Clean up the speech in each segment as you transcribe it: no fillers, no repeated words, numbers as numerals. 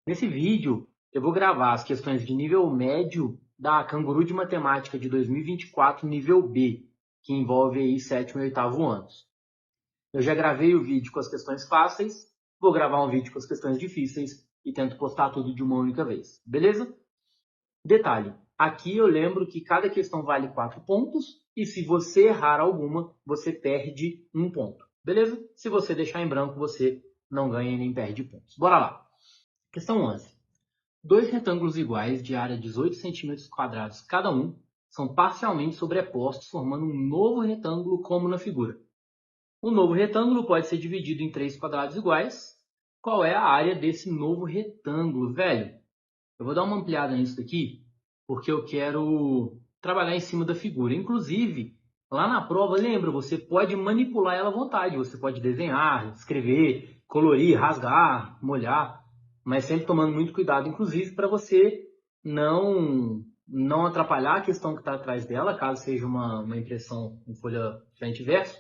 Nesse vídeo, eu vou gravar as questões de nível médio da Canguru de Matemática de 2024, nível B, que envolve aí sétimo e oitavo anos. Eu já gravei o vídeo com as questões fáceis, vou gravar um vídeo com as questões difíceis e tento postar tudo de uma única vez, beleza? Detalhe, aqui eu lembro que cada questão vale 4 pontos e se você errar alguma, você perde um ponto, beleza? Se você deixar em branco, você não ganha nem perde pontos. Bora lá. Questão 11. Dois retângulos iguais, de área 18 centímetros quadrados cada um, são parcialmente sobrepostos, formando um novo retângulo como na figura. O novo retângulo pode ser dividido em três quadrados iguais. Qual é a área desse novo retângulo, velho? Eu vou dar uma ampliada nisso daqui, porque eu quero trabalhar em cima da figura. Inclusive, lá na prova, lembra, você pode manipular ela à vontade. Você pode desenhar, escrever, colorir, rasgar, molhar, mas sempre tomando muito cuidado, inclusive, para você não atrapalhar a questão que está atrás dela, caso seja uma impressão em folha frente e verso,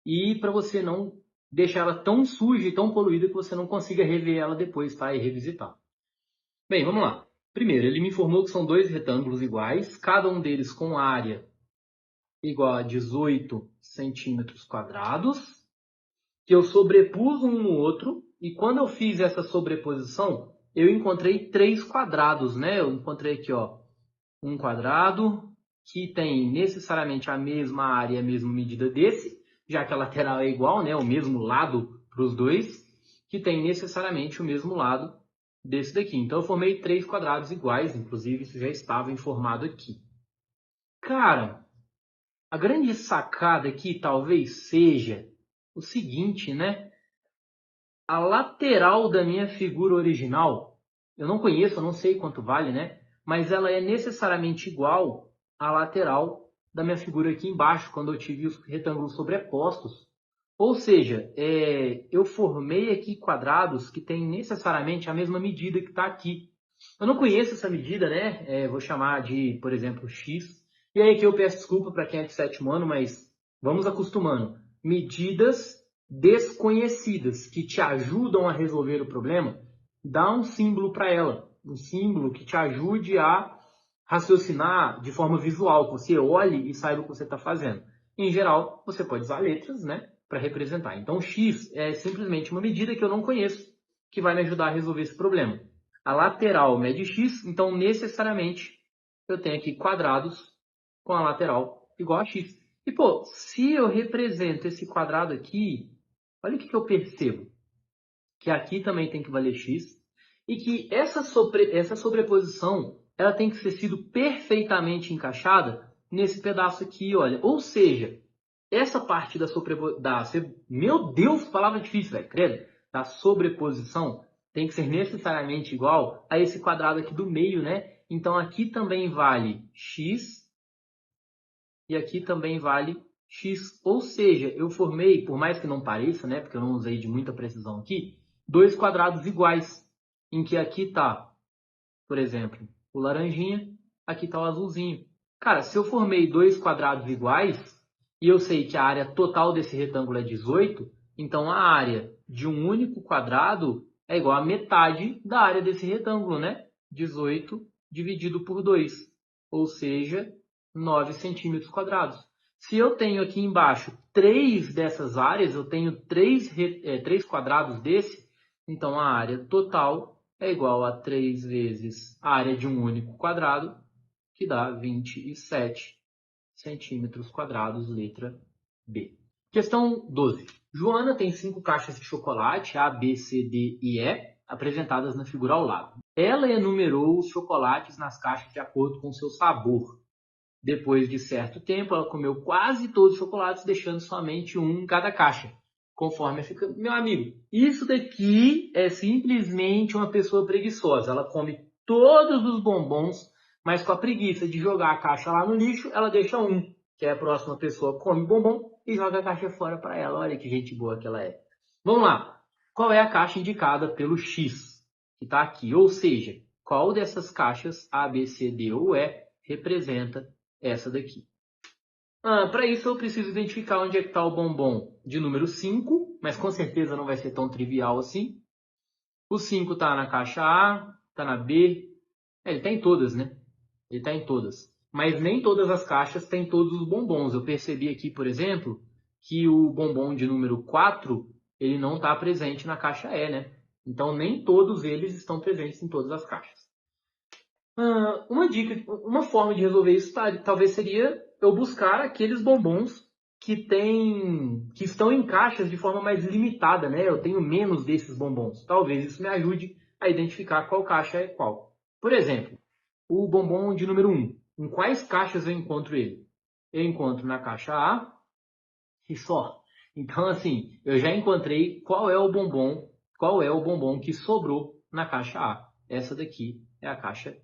e para você não deixar ela tão suja e tão poluída que você não consiga rever ela depois, tá? E revisitar. Bem, vamos lá. Primeiro, ele me informou que são dois retângulos iguais, cada um deles com área igual a 18 centímetros quadrados, que eu sobrepus um no outro, e quando eu fiz essa sobreposição, eu encontrei três quadrados, né? Eu encontrei aqui, ó, um quadrado que tem necessariamente a mesma área e a mesma medida desse, já que a lateral é igual, né? O mesmo lado para os dois, que tem necessariamente o mesmo lado desse daqui. Então eu formei três quadrados iguais, inclusive isso já estava informado aqui. Cara, a grande sacada aqui talvez seja o seguinte, né? A lateral da minha figura original, eu não conheço, eu não sei quanto vale, né? Mas ela é necessariamente igual à lateral da minha figura aqui embaixo, quando eu tive os retângulos sobrepostos. Ou seja, eu formei aqui quadrados que têm necessariamente a mesma medida que está aqui. Eu não conheço essa medida, né? Vou chamar de, por exemplo, x. E aí que eu peço desculpa para quem é de sétimo ano, mas vamos acostumando. Medidas desconhecidas que te ajudam a resolver o problema, dá um símbolo para ela. Um símbolo que te ajude a raciocinar de forma visual, que você olhe e saiba o que você está fazendo. Em geral, você pode usar letras, né, para representar. Então, x é simplesmente uma medida que eu não conheço, que vai me ajudar a resolver esse problema. A lateral mede x, então necessariamente eu tenho aqui quadrados com a lateral igual a x. E, pô, se eu represento esse quadrado aqui, olha o que eu percebo. Que aqui também tem que valer x. E que essa sobreposição ela tem que ter sido perfeitamente encaixada nesse pedaço aqui, olha. Ou seja, essa parte da sobreposição... Meu Deus, palavra difícil, velho, credo. Da sobreposição tem que ser necessariamente igual a esse quadrado aqui do meio, né? Então aqui também vale x e aqui também vale x. Ou seja, eu formei, por mais que não pareça, né, porque eu não usei de muita precisão aqui, dois quadrados iguais, em que aqui está, por exemplo, o laranjinha, aqui está o azulzinho. Cara, se eu formei dois quadrados iguais, e eu sei que a área total desse retângulo é 18, então a área de um único quadrado é igual a metade da área desse retângulo, né? 18 dividido por 2, ou seja, 9 centímetros quadrados. Se eu tenho aqui embaixo três dessas áreas, eu tenho três quadrados desse, então a área total é igual a 3 vezes a área de um único quadrado, que dá 27 centímetros quadrados, letra B. Questão 12. Joana tem 5 caixas de chocolate, A, B, C, D e E, apresentadas na figura ao lado. Ela enumerou os chocolates nas caixas de acordo com seu sabor. Depois de certo tempo, ela comeu quase todos os chocolates, deixando somente um em cada caixa, conforme fica. Meu amigo, isso daqui é simplesmente uma pessoa preguiçosa. Ela come todos os bombons, mas com a preguiça de jogar a caixa lá no lixo, ela deixa um, que é a próxima pessoa come o bombom e joga a caixa fora para ela. Olha que gente boa que ela é. Vamos lá. Qual é a caixa indicada pelo X, que está aqui? Ou seja, qual dessas caixas A, B, C, D ou E representa essa daqui? Para isso eu preciso identificar onde é que está o bombom de número 5, mas com certeza não vai ser tão trivial assim. O 5 está na caixa A, está na B. Ele está em todas, né? Ele está em todas. Mas nem todas as caixas têm todos os bombons. Eu percebi aqui, por exemplo, que o bombom de número 4, ele não está presente na caixa E, né? Então, nem todos eles estão presentes em todas as caixas. Uma dica, uma forma de resolver isso talvez seria eu buscar aqueles bombons que estão em caixas de forma mais limitada, né? Eu tenho menos desses bombons. Talvez isso me ajude a identificar qual caixa é qual. Por exemplo, o bombom de número 1. Em quais caixas eu encontro ele? Eu encontro na caixa A e só. Então, assim, eu já encontrei qual é o bombom que sobrou na caixa A. Essa daqui é a caixa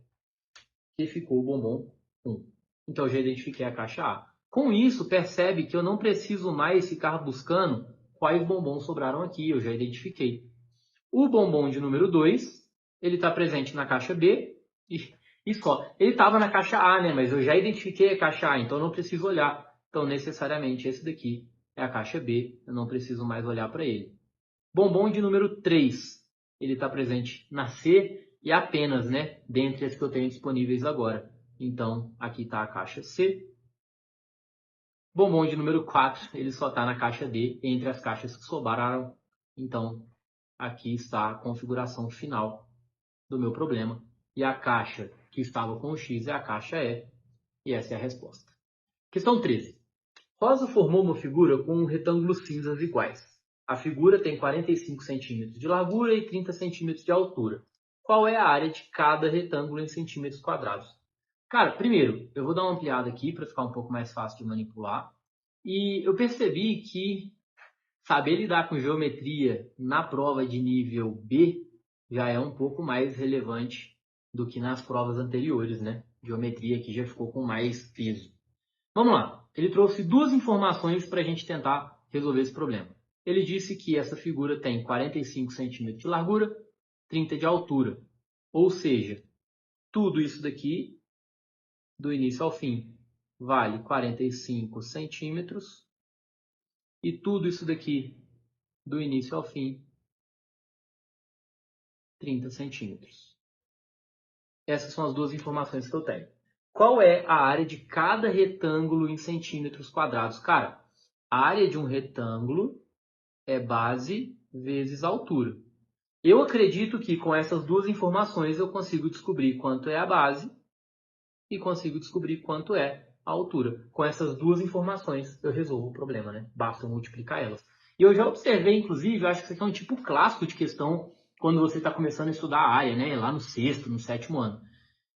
que ficou o bombom 1. Então, eu já identifiquei a caixa A. Com isso, percebe que eu não preciso mais ficar buscando quais bombons sobraram aqui. Eu já identifiquei. O bombom de número 2, ele está presente na caixa B e só. Ele estava na caixa A, né? Mas eu já identifiquei a caixa A, então eu não preciso olhar. Então, necessariamente, esse daqui é a caixa B. Eu não preciso mais olhar para ele. Bombom de número 3, ele está presente na C e apenas, né? Dentre as que eu tenho disponíveis agora. Então, aqui está a caixa C. Bombom de número 4, ele só está na caixa D, entre as caixas que sobraram. Então, aqui está a configuração final do meu problema. E a caixa que estava com o X é a caixa E. E essa é a resposta. Questão 13. Rosa formou uma figura com retângulos cinzas iguais. A figura tem 45 centímetros de largura e 30 centímetros de altura. Qual é a área de cada retângulo em centímetros quadrados? Cara, primeiro, eu vou dar uma ampliada aqui para ficar um pouco mais fácil de manipular. E eu percebi que saber lidar com geometria na prova de nível B já é um pouco mais relevante do que nas provas anteriores, né? Geometria aqui já ficou com mais peso. Vamos lá. Ele trouxe duas informações para a gente tentar resolver esse problema. Ele disse que essa figura tem 45 centímetros de largura, 30 de altura. Ou seja, tudo isso daqui, do início ao fim, vale 45 centímetros. E tudo isso daqui, do início ao fim, 30 centímetros. Essas são as duas informações que eu tenho. Qual é a área de cada retângulo em centímetros quadrados? Cara, a área de um retângulo é base vezes altura. Eu acredito que com essas duas informações eu consigo descobrir quanto é a base e consigo descobrir quanto é a altura. Com essas duas informações eu resolvo o problema, né? Basta multiplicar elas. E eu já observei, inclusive, eu acho que isso aqui é um tipo clássico de questão quando você está começando a estudar a área, né? Lá no sexto, no sétimo ano.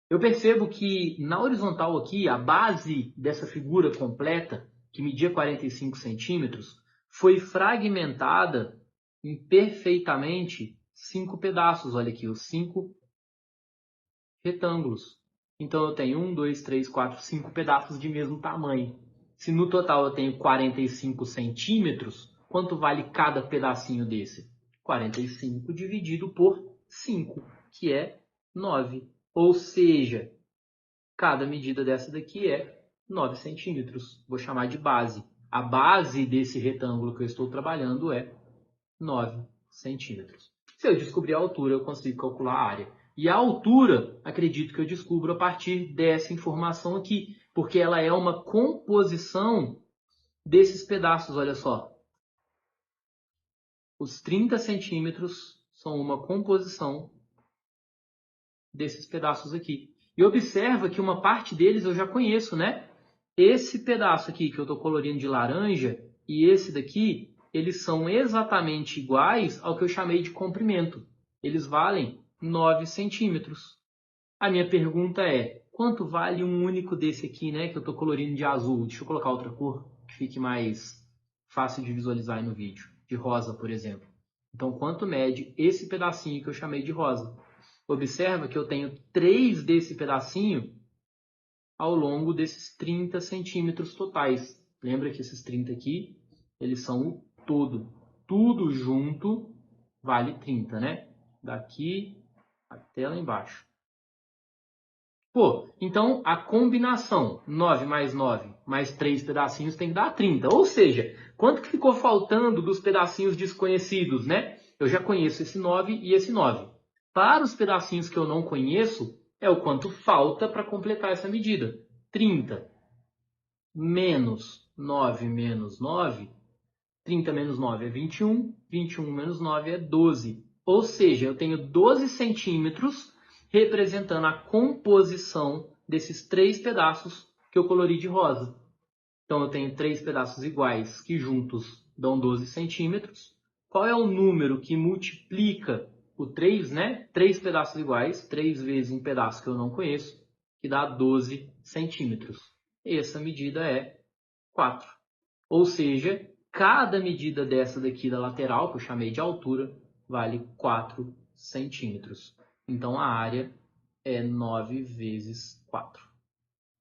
Eu percebo que na horizontal aqui, a base dessa figura completa, que media 45 centímetros, foi fragmentada em perfeitamente 5 pedaços. Olha aqui, os 5 retângulos. Então eu tenho 1, 2, 3, 4, 5 pedaços de mesmo tamanho. Se no total eu tenho 45 centímetros, quanto vale cada pedacinho desse? 45 dividido por 5, que é 9. Ou seja, cada medida dessa daqui é 9 centímetros. Vou chamar de base. A base desse retângulo que eu estou trabalhando é 9 centímetros. Se eu descobrir a altura, eu consigo calcular a área. E a altura, acredito que eu descubro a partir dessa informação aqui, porque ela é uma composição desses pedaços, olha só. Os 30 centímetros são uma composição desses pedaços aqui. E observa que uma parte deles eu já conheço, né? Esse pedaço aqui que eu estou colorindo de laranja e esse daqui, eles são exatamente iguais ao que eu chamei de comprimento. Eles valem 9 centímetros. A minha pergunta é, quanto vale um único desse aqui, né? Que eu estou colorindo de azul. Deixa eu colocar outra cor que fique mais fácil de visualizar aí no vídeo. De rosa, por exemplo. Então, quanto mede esse pedacinho que eu chamei de rosa? Observa que eu tenho 3 desse pedacinho ao longo desses 30 centímetros totais. Lembra que esses 30 aqui, eles são o todo. Tudo junto vale 30, né? Daqui até lá embaixo. Pô, então a combinação 9 mais 3 pedacinhos tem que dar 30. Ou seja, quanto que ficou faltando dos pedacinhos desconhecidos, né? Eu já conheço esse 9 e esse 9. Para os pedacinhos que eu não conheço, é o quanto falta para completar essa medida. 30 menos 9 menos 9, 30 menos 9 é 21, 21 menos 9 é 12. Ou seja, eu tenho 12 centímetros representando a composição desses 3 pedaços que eu colori de rosa. Então, eu tenho 3 pedaços iguais que juntos dão 12 centímetros. Qual é o número que multiplica o 3, né? 3 pedaços iguais, 3 vezes um pedaço que eu não conheço, que dá 12 centímetros. Essa medida é 4. Ou seja, cada medida dessa daqui da lateral, que eu chamei de altura, vale 4 centímetros. Então, a área é 9 vezes 4,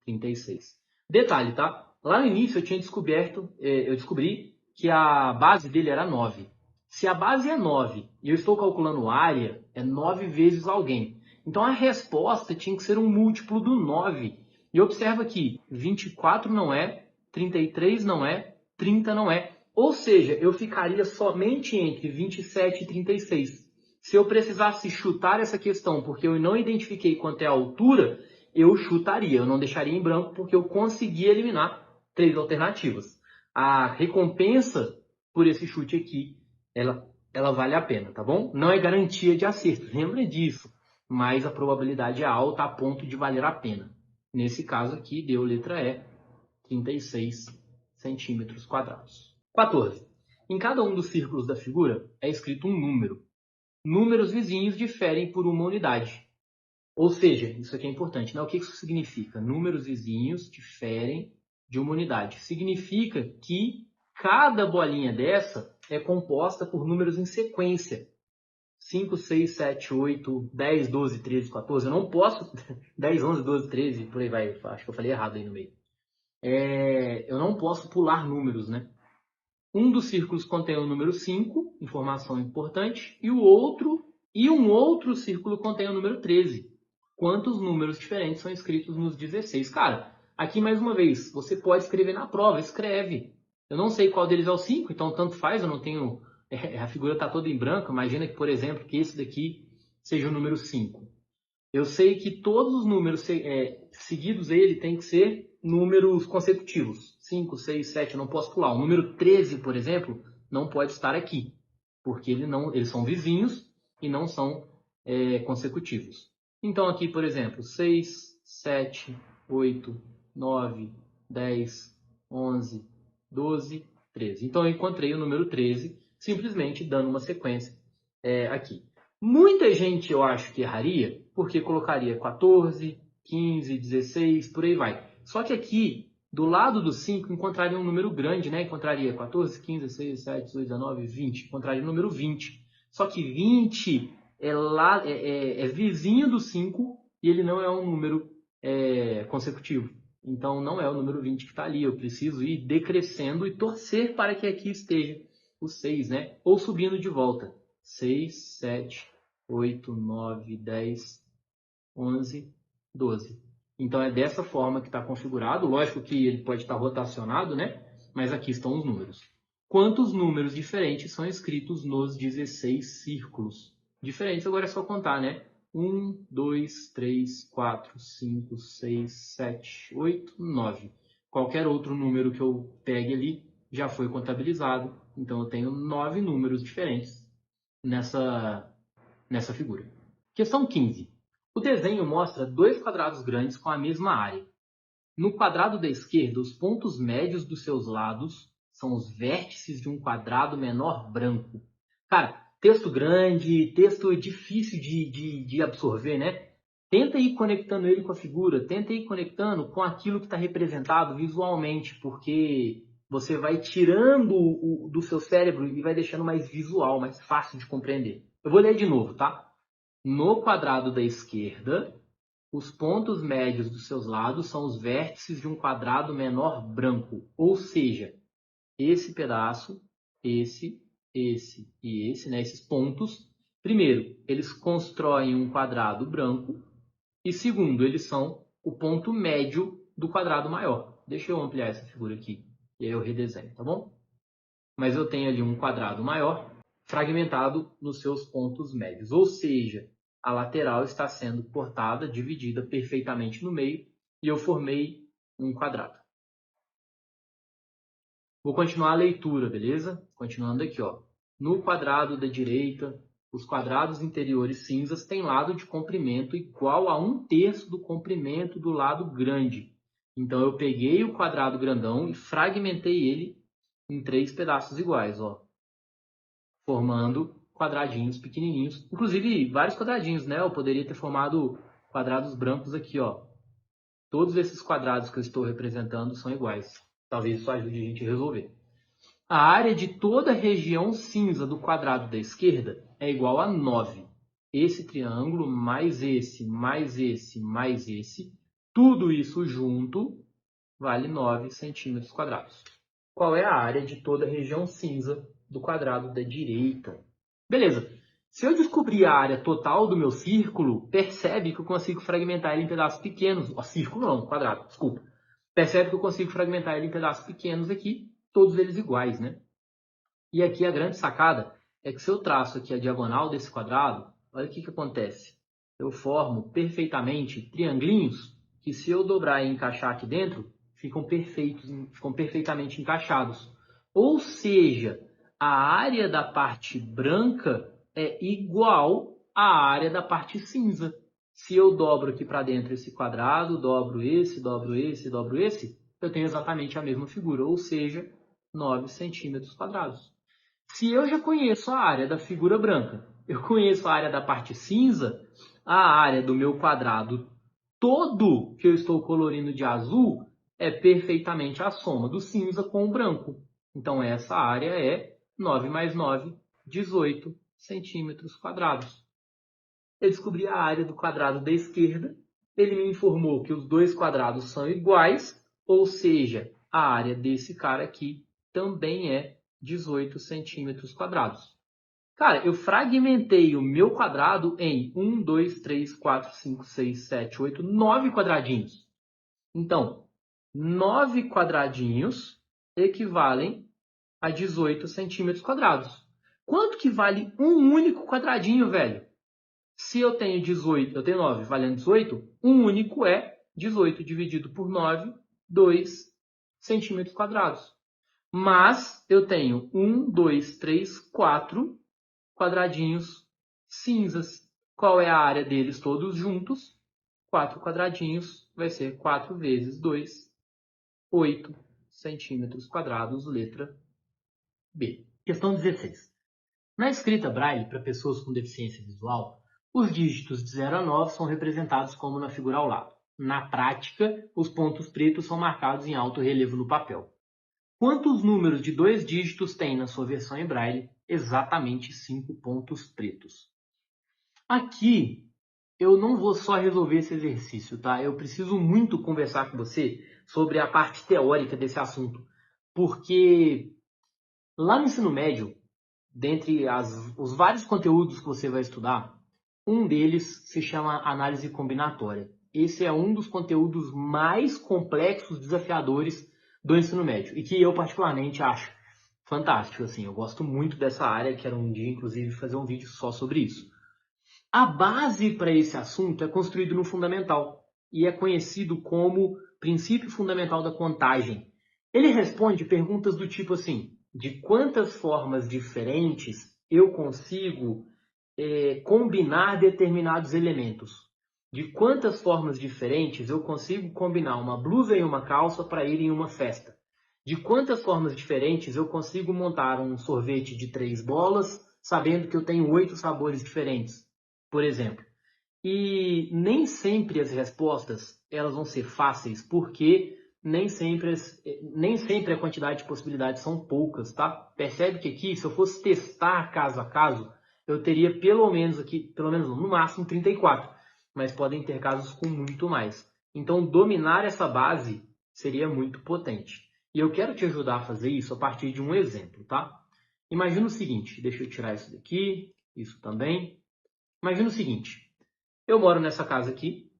36. Detalhe, tá? Lá no início eu descobri que a base dele era 9. Se a base é 9 e eu estou calculando área, é 9 vezes alguém. Então a resposta tinha que ser um múltiplo do 9. E observa aqui, 24 não é, 33 não é, 30 não é. Ou seja, eu ficaria somente entre 27 e 36. Se eu precisasse chutar essa questão porque eu não identifiquei quanto é a altura, eu chutaria, eu não deixaria em branco porque eu consegui eliminar 3 alternativas. A recompensa por esse chute aqui, ela vale a pena, tá bom? Não é garantia de acerto, lembra disso, mas a probabilidade é alta a ponto de valer a pena. Nesse caso aqui, deu letra E, 36 centímetros quadrados. 14. Em cada um dos círculos da figura é escrito um número. Números vizinhos diferem por uma unidade. Ou seja, isso aqui é importante, né? O que isso significa? Números vizinhos diferem de uma unidade. Significa que cada bolinha dessa é composta por números em sequência. 5, 6, 7, 8, 10, 12, 13, 14. Eu não posso... 10, 11, 12, 13, por aí vai. Acho que eu falei errado aí no meio. Eu não posso pular números, né? Um dos círculos contém o número 5, informação importante, e um outro círculo contém o número 13. Quantos números diferentes são escritos nos 16? Cara, aqui mais uma vez, você pode escrever na prova, escreve. Eu não sei qual deles é o 5, então tanto faz, eu não tenho... a figura está toda em branco, imagina que, por exemplo, que esse daqui seja o número 5. Eu sei que todos os números seguidos ele tem que ser números consecutivos. 5, 6, 7, eu não posso pular. O número 13, por exemplo, não pode estar aqui, porque eles são vizinhos e não são consecutivos. Então aqui, por exemplo, 6, 7, 8, 9, 10, 11, 12, 13. Então eu encontrei o número 13 simplesmente dando uma sequência aqui. Muita gente, eu acho que erraria, porque colocaria 14, 15, 16, por aí vai. Só que aqui, do lado do 5, encontraria um número grande, né? Encontraria 14, 15, 16, 17, 18, 19, 20. Encontraria o número 20. Só que 20 é vizinho do 5 e ele não é um número consecutivo. Então, não é o número 20 que está ali. Eu preciso ir decrescendo e torcer para que aqui esteja o 6, né? Ou subindo de volta. 6, 7, 8, 9, 10, 11, 12. Então é dessa forma que está configurado. Lógico que ele pode estar rotacionado, né? Mas aqui estão os números. Quantos números diferentes são escritos nos 16 círculos? Diferentes, agora é só contar, né? 1, 2, 3, 4, 5, 6, 7, 8, 9. Qualquer outro número que eu pegue ali já foi contabilizado. Então eu tenho 9 números diferentes nessa figura. Questão 15. O desenho mostra dois quadrados grandes com a mesma área. No quadrado da esquerda, os pontos médios dos seus lados são os vértices de um quadrado menor branco. Cara, texto grande, texto difícil de absorver, né? Tenta ir conectando ele com a figura, tenta ir conectando com aquilo que está representado visualmente, porque você vai tirando do seu cérebro e vai deixando mais visual, mais fácil de compreender. Eu vou ler de novo, tá? No quadrado da esquerda, os pontos médios dos seus lados são os vértices de um quadrado menor branco. Ou seja, esse pedaço, esse e esse, né, esses pontos, primeiro, eles constroem um quadrado branco e segundo, eles são o ponto médio do quadrado maior. Deixa eu ampliar essa figura aqui e aí eu redesenho, tá bom? Mas eu tenho ali um quadrado maior fragmentado nos seus pontos médios. Ou seja, a lateral está sendo cortada, dividida perfeitamente no meio, e eu formei um quadrado. Vou continuar a leitura, beleza? Continuando aqui, ó. No quadrado da direita, os quadrados interiores cinzas têm lado de comprimento igual a 1/3 do comprimento do lado grande. Então, eu peguei o quadrado grandão e fragmentei ele em 3 pedaços iguais, ó, formando quadradinhos pequenininhos. Inclusive, vários quadradinhos, né? Eu poderia ter formado quadrados brancos aqui, ó. Todos esses quadrados que eu estou representando são iguais. Talvez isso ajude a gente a resolver. A área de toda a região cinza do quadrado da esquerda é igual a 9. Esse triângulo mais esse, mais esse, mais esse, tudo isso junto vale 9 centímetros quadrados. Qual é a área de toda a região cinza do quadrado da direita? Beleza. Se eu descobrir a área total do meu círculo, percebe que eu consigo fragmentar ele em pedaços pequenos. Círculo não, quadrado, desculpa. Percebe que eu consigo fragmentar ele em pedaços pequenos aqui, todos eles iguais, né? E aqui a grande sacada é que se eu traço aqui a diagonal desse quadrado, olha o que acontece. Eu formo perfeitamente triangulinhos que, se eu dobrar e encaixar aqui dentro, ficam perfeitamente encaixados. Ou seja, a área da parte branca é igual à área da parte cinza. Se eu dobro aqui para dentro esse quadrado, dobro esse, dobro esse, dobro esse, eu tenho exatamente a mesma figura, ou seja, 9 centímetros quadrados. Se eu já conheço a área da figura branca, eu conheço a área da parte cinza, a área do meu quadrado todo que eu estou colorindo de azul é perfeitamente a soma do cinza com o branco. Então, essa área é 9 mais 9, 18 centímetros quadrados. Eu descobri a área do quadrado da esquerda. Ele me informou que os dois quadrados são iguais, ou seja, a área desse cara aqui também é 18 centímetros quadrados. Cara, eu fragmentei o meu quadrado em 1, 2, 3, 4, 5, 6, 7, 8, 9 quadradinhos. Então, 9 quadradinhos equivalem a 18 centímetros quadrados. Quanto que vale um único quadradinho, velho? Se eu tenho 18, eu tenho 9 valendo 18, um único é 18 dividido por 9, 2 centímetros quadrados. Mas eu tenho 1, 2, 3, 4 quadradinhos cinzas. Qual é a área deles todos juntos? 4 quadradinhos vai ser 4 vezes 2, 8 centímetros quadrados, letra B. Questão 16. Na escrita Braille para pessoas com deficiência visual, os dígitos de 0 a 9 são representados como na figura ao lado. Na prática, os pontos pretos são marcados em alto relevo no papel. Quantos números de 2 dígitos tem na sua versão em Braille? Exatamente 5 pontos pretos. Aqui, eu não vou só resolver esse exercício, tá? Eu preciso muito conversar com você sobre a parte teórica desse assunto, porque lá no ensino médio, dentre os vários conteúdos que você vai estudar, um deles se chama análise combinatória. Esse é um dos conteúdos mais complexos, desafiadores do ensino médio e que eu particularmente acho fantástico. Assim, eu gosto muito dessa área, quero um dia, inclusive, fazer um vídeo só sobre isso. A base para esse assunto é construído no fundamental e é conhecido como princípio fundamental da contagem. Ele responde perguntas do tipo assim: de quantas formas diferentes eu consigo combinar determinados elementos? De quantas formas diferentes eu consigo combinar uma blusa e uma calça para ir em uma festa? De quantas formas diferentes eu consigo montar um sorvete de 3 bolas, sabendo que eu tenho 8 sabores diferentes, por exemplo? E nem sempre as respostas elas vão ser fáceis, porque nem sempre a quantidade de possibilidades são poucas, tá? Percebe que aqui, se eu fosse testar caso a caso, eu teria pelo menos no máximo 34, mas podem ter casos com muito mais. Então, dominar essa base seria muito potente. E eu quero te ajudar a fazer isso a partir de um exemplo, tá? Imagina o seguinte, deixa eu tirar isso daqui, isso também. Imagina o seguinte, eu moro nessa casa aqui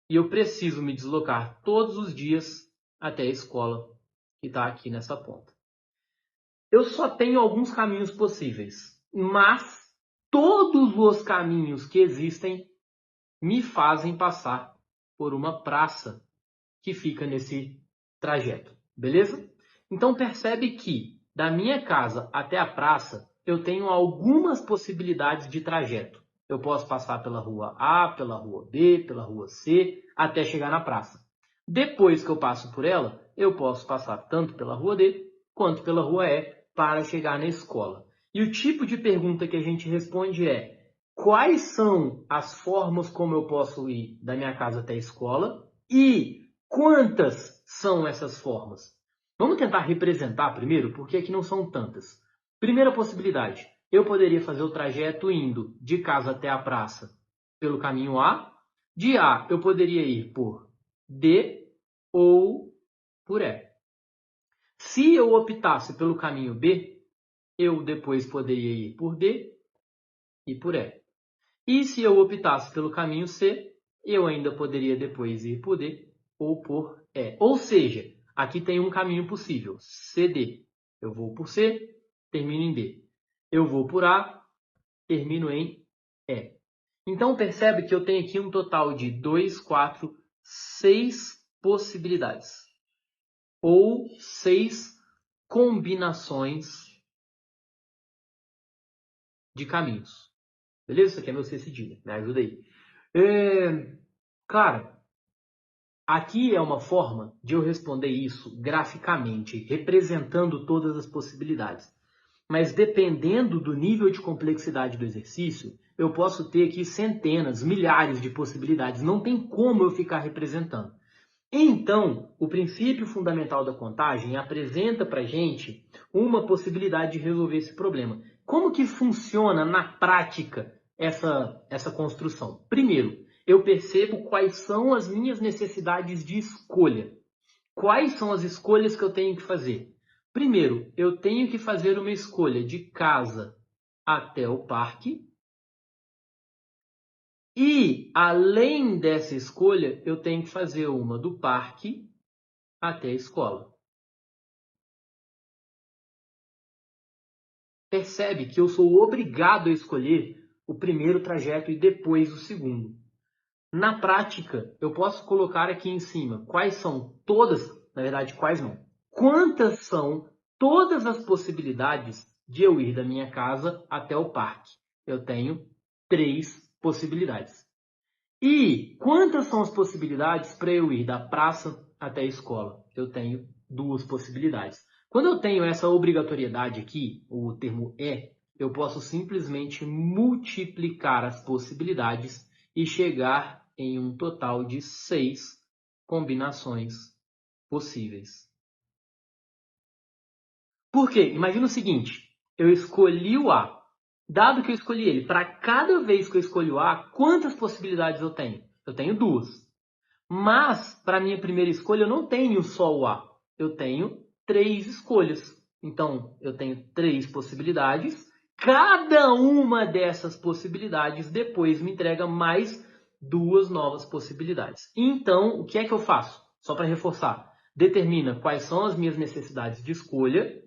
e eu preciso me deslocar todos os dias até a escola que está aqui nessa ponta. Eu só tenho alguns caminhos possíveis. mas todos os caminhos que existem me fazem passar por uma praça que fica nesse trajeto, beleza? Então percebe que da minha casa até a praça eu tenho algumas possibilidades de trajeto. Eu posso passar pela rua A, pela rua B, pela rua C, até chegar na praça. Depois que eu passo por ela, eu posso passar tanto pela rua D quanto pela rua E para chegar na escola. E o tipo de pergunta que a gente responde é: quais são as formas como eu posso ir da minha casa até a escola e quantas são essas formas? Vamos tentar representar primeiro, porque aqui não são tantas. Primeira possibilidade, eu poderia fazer o trajeto indo de casa até a praça pelo caminho A. De A, eu poderia ir por D ou por E. Se eu optasse pelo caminho B, eu depois poderia ir por D e por E. E se eu optasse pelo caminho C, eu ainda poderia depois ir por D ou por E. Ou seja, aqui tem um caminho possível, CD. Eu vou por C, termino em D. Eu vou por A, termino em E. Então percebe que eu tenho aqui um total de 2, 4, 6 possibilidades. Ou 6 combinações de caminhos. Beleza? Isso aqui é meu C cedilha. Me ajuda aí. Cara, aqui é uma forma de eu responder isso graficamente, representando todas as possibilidades. Mas dependendo do nível de complexidade do exercício, eu posso ter aqui centenas, milhares de possibilidades. Não tem como eu ficar representando. Então, o princípio fundamental da contagem apresenta para a gente uma possibilidade de resolver esse problema. Como que funciona na prática essa construção? Primeiro, eu percebo quais são as minhas necessidades de escolha. Quais são as escolhas que eu tenho que fazer? Primeiro, eu tenho que fazer uma escolha de casa até o parque. E, além dessa escolha, eu tenho que fazer uma do parque até a escola. Percebe que eu sou obrigado a escolher o primeiro trajeto e depois o segundo. Na prática, eu posso colocar aqui em cima quais são todas, na verdade, quais não. Quantas são todas as possibilidades de eu ir da minha casa até o parque? Eu tenho 3 possibilidades. E quantas são as possibilidades para eu ir da praça até a escola? Eu tenho 2 possibilidades. Quando eu tenho essa obrigatoriedade aqui, o termo é, eu posso simplesmente multiplicar as possibilidades e chegar em um total de 6 combinações possíveis. Por quê? Imagina o seguinte, eu escolhi o A. Dado que eu escolhi ele, para cada vez que eu escolho o A, quantas possibilidades eu tenho? Eu tenho 2. Mas, para minha primeira escolha, eu não tenho só o A. Eu tenho 3 escolhas. Então, eu tenho 3 possibilidades. Cada uma dessas possibilidades depois me entrega mais 2 novas possibilidades. Então, o que é que eu faço? Só para reforçar. Determina quais são as minhas necessidades de escolha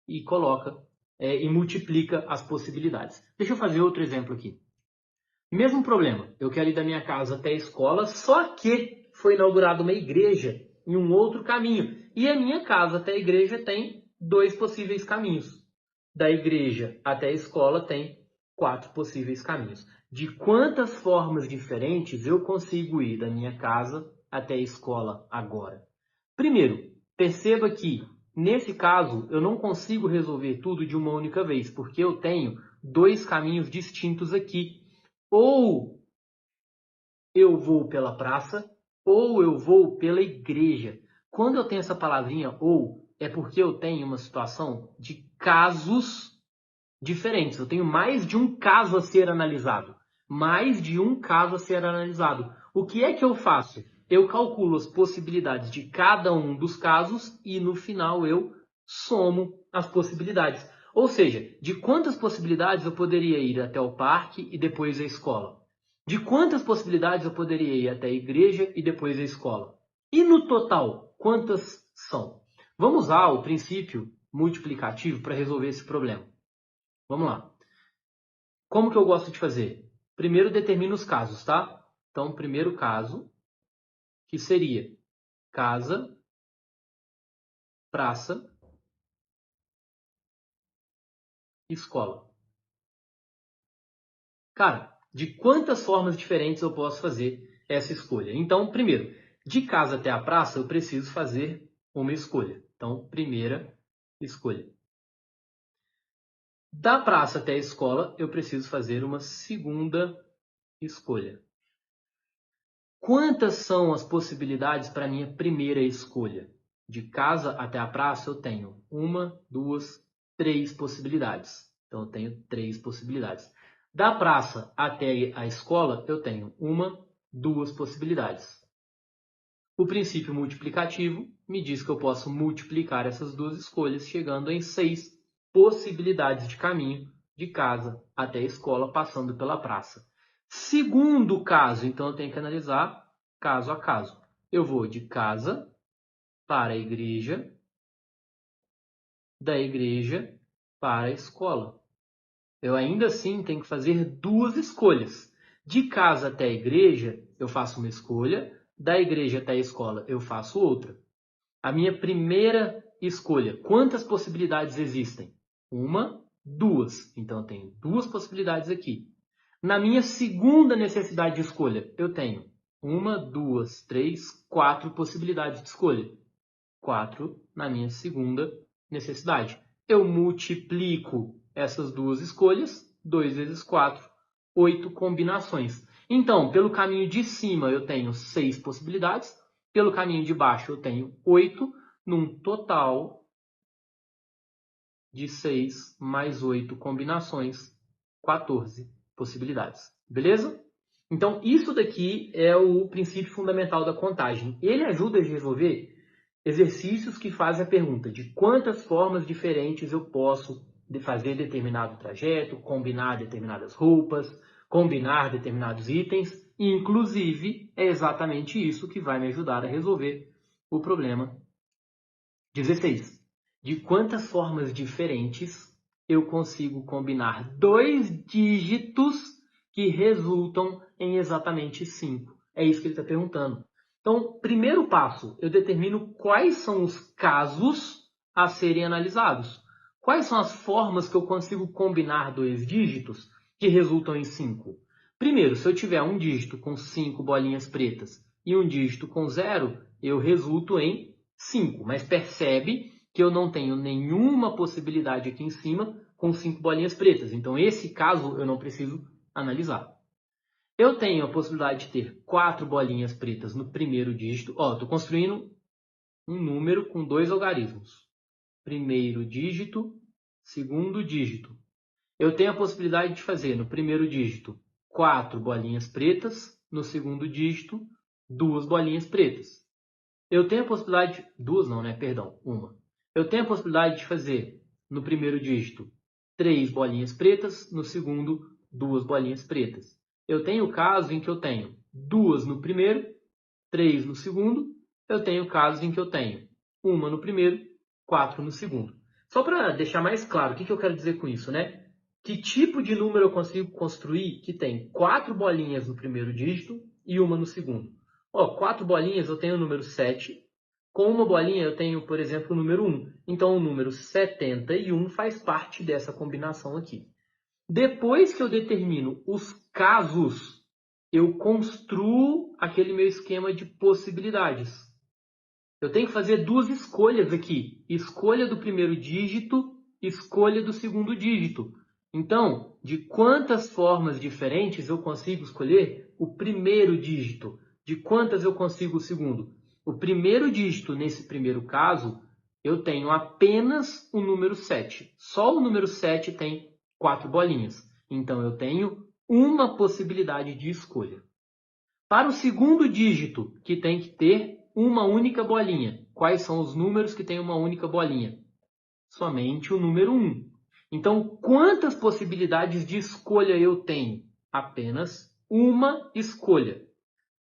e coloca e multiplica as possibilidades. Deixa eu fazer outro exemplo aqui. Mesmo problema, eu quero ir da minha casa até a escola, só que foi inaugurada uma igreja em um outro caminho. E a minha casa até a igreja tem 2 possíveis caminhos. Da igreja até a escola tem 4 possíveis caminhos. De quantas formas diferentes eu consigo ir da minha casa até a escola agora? Primeiro, perceba que, nesse caso, eu não consigo resolver tudo de uma única vez, porque eu tenho 2 caminhos distintos aqui. Ou eu vou pela praça, ou eu vou pela igreja. Quando eu tenho essa palavrinha ou, é porque eu tenho uma situação de casos diferentes. Eu tenho mais de um caso a ser analisado. Mais de um caso a ser analisado. O que é que eu faço? Eu calculo as possibilidades de cada um dos casos e no final eu somo as possibilidades. Ou seja, de quantas possibilidades eu poderia ir até o parque e depois a escola? De quantas possibilidades eu poderia ir até a igreja e depois a escola? E no total, quantas são? Vamos usar o princípio multiplicativo para resolver esse problema. Vamos lá. como que eu gosto de fazer? Primeiro determino os casos, tá? Então, o primeiro caso, que seria casa, praça, escola. Cara, de quantas formas diferentes eu posso fazer essa escolha? Então, primeiro, de casa até a praça, eu preciso fazer uma escolha. Então, primeira escolha. Da praça até a escola, eu preciso fazer uma segunda escolha. Quantas são as possibilidades para a minha primeira escolha? De casa até a praça, eu tenho uma, duas, três possibilidades. Então, eu tenho três possibilidades. Da praça até a escola, eu tenho uma, duas possibilidades. O princípio multiplicativo me diz que eu posso multiplicar essas duas escolhas, chegando em 6 possibilidades de caminho de casa até a escola, passando pela praça. Segundo caso, então eu tenho que analisar caso a caso. Eu vou de casa para a igreja, da igreja para a escola. Eu ainda assim tenho que fazer duas escolhas. De casa até a igreja, eu faço uma escolha, da igreja até a escola, eu faço outra. A minha primeira escolha, quantas possibilidades existem? Uma, duas. Então, eu tenho duas possibilidades aqui. Na minha segunda necessidade de escolha, eu tenho uma, duas, três, quatro possibilidades de escolha. Quatro na minha segunda necessidade. Eu multiplico essas duas escolhas, 2 vezes 4, 8 combinações. Então, pelo caminho de cima eu tenho 6 possibilidades, pelo caminho de baixo eu tenho 8, num total de 6 mais 8 combinações, 14 possibilidades. Beleza? Então, isso daqui é o princípio fundamental da contagem. Ele ajuda a resolver exercícios que fazem a pergunta de quantas formas diferentes eu posso fazer determinado trajeto, combinar determinadas roupas, combinar determinados itens, e inclusive é exatamente isso que vai me ajudar a resolver o problema 16. De quantas formas diferentes eu consigo combinar dois dígitos que resultam em exatamente 5? É isso que ele está perguntando. Então, primeiro passo, eu determino quais são os casos a serem analisados. Quais são as formas que eu consigo combinar dois dígitos que resultam em 5? Primeiro, se eu tiver um dígito com 5 bolinhas pretas e um dígito com 0, eu resulto em 5. Mas percebe que eu não tenho nenhuma possibilidade aqui em cima com 5 bolinhas pretas. Então, esse caso eu não preciso analisar. Eu tenho a possibilidade de ter 4 bolinhas pretas no primeiro dígito. Estou construindo um número com 2 algarismos. Primeiro dígito, segundo dígito. Eu tenho a possibilidade de fazer no primeiro dígito 4 bolinhas pretas, no segundo dígito 2 bolinhas pretas. Eu tenho a possibilidade, uma. Eu tenho a possibilidade de fazer no primeiro dígito 3 bolinhas pretas, no segundo 2 bolinhas pretas. Eu tenho o caso em que eu tenho 2 no primeiro, 3 no segundo. Eu tenho casos em que eu tenho uma no primeiro, 4 no segundo. Só para deixar mais claro, o que eu quero dizer com isso, né? Que tipo de número eu consigo construir que tem 4 bolinhas no primeiro dígito e uma no segundo? 4 bolinhas eu tenho o número 7. Com uma bolinha eu tenho, por exemplo, o número 1. Então, o número 71 faz parte dessa combinação aqui. Depois que eu determino os casos, eu construo aquele meu esquema de possibilidades. Eu tenho que fazer duas escolhas aqui. Escolha do primeiro dígito, escolha do segundo dígito. Então, de quantas formas diferentes eu consigo escolher o primeiro dígito? De quantas eu consigo o segundo? O primeiro dígito, nesse primeiro caso, eu tenho apenas o número 7. Só o número 7 tem 4 bolinhas. Então, eu tenho uma possibilidade de escolha. Para o segundo dígito, que tem que ter uma única bolinha. Quais são os números que têm uma única bolinha? Somente o número 1. Então, quantas possibilidades de escolha eu tenho? Apenas uma escolha.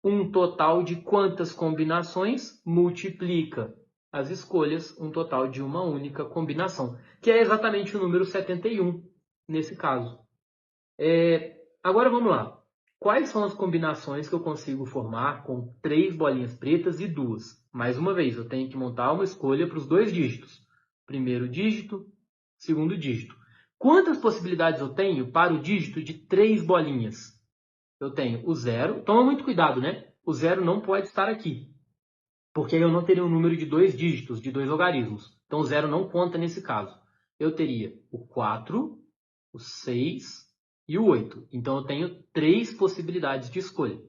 Um total de quantas combinações multiplica as escolhas, um total de uma única combinação, que é exatamente o número 71 nesse caso. Agora vamos lá. Quais são as combinações que eu consigo formar com 3 bolinhas pretas e 2? Mais uma vez, eu tenho que montar uma escolha para os 2 dígitos. Primeiro dígito, segundo dígito. Quantas possibilidades eu tenho para o dígito de 3 bolinhas? Eu tenho o 0. Toma muito cuidado, né? O 0 não pode estar aqui, porque eu não teria um número de 2 dígitos, de 2 logaritmos. Então, o 0 não conta nesse caso. Eu teria o 4, o 6 e o 8. Então, eu tenho 3 possibilidades de escolha.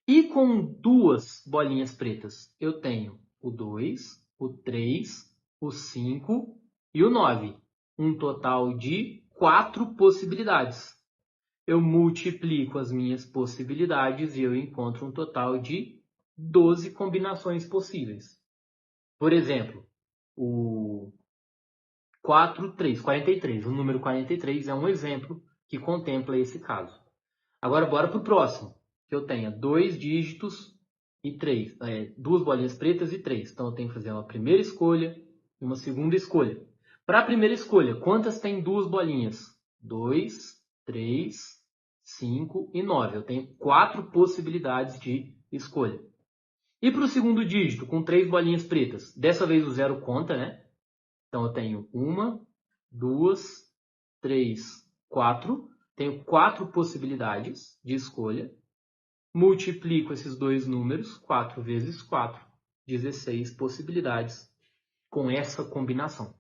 E com 2 bolinhas pretas, eu tenho o 2, o 3, o 5 e o 9. Um total de 4 possibilidades. Eu multiplico as minhas possibilidades e eu encontro um total de 12 combinações possíveis. Por exemplo, o 43. O número 43 é um exemplo que contempla esse caso. Agora, bora para o próximo, que eu tenha 2 dígitos e 3, 2 bolinhas pretas e 3. Então, eu tenho que fazer uma primeira escolha e uma segunda escolha. Para a primeira escolha, quantas tem 2 bolinhas? 2, 3, 5 e 9. Eu tenho 4 possibilidades de escolha. E para o segundo dígito, com 3 bolinhas pretas? Dessa vez o 0 conta, né? Então, eu tenho 1, 2, 3, 4. Tenho 4 possibilidades de escolha. Multiplico esses dois números, 4 vezes 4, 16 possibilidades com essa combinação.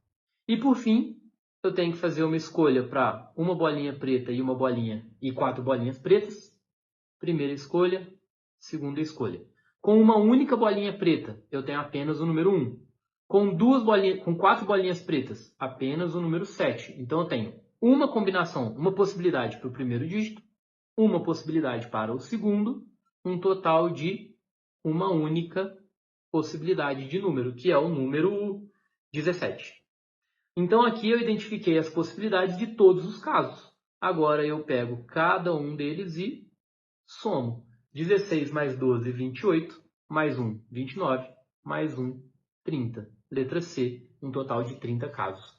E por fim, eu tenho que fazer uma escolha para uma bolinha preta e uma bolinha e 4 bolinhas pretas. Primeira escolha, segunda escolha. Com uma única bolinha preta, eu tenho apenas o número 1. Com 4 bolinhas pretas, apenas o número 7. Então eu tenho uma combinação, uma possibilidade para o primeiro dígito, uma possibilidade para o segundo, um total de uma única possibilidade de número, que é o número 17. Então aqui eu identifiquei as possibilidades de todos os casos. Agora eu pego cada um deles e somo. 16 mais 12, 28, mais 1, 29, mais 1, 30. Letra C, um total de 30 casos.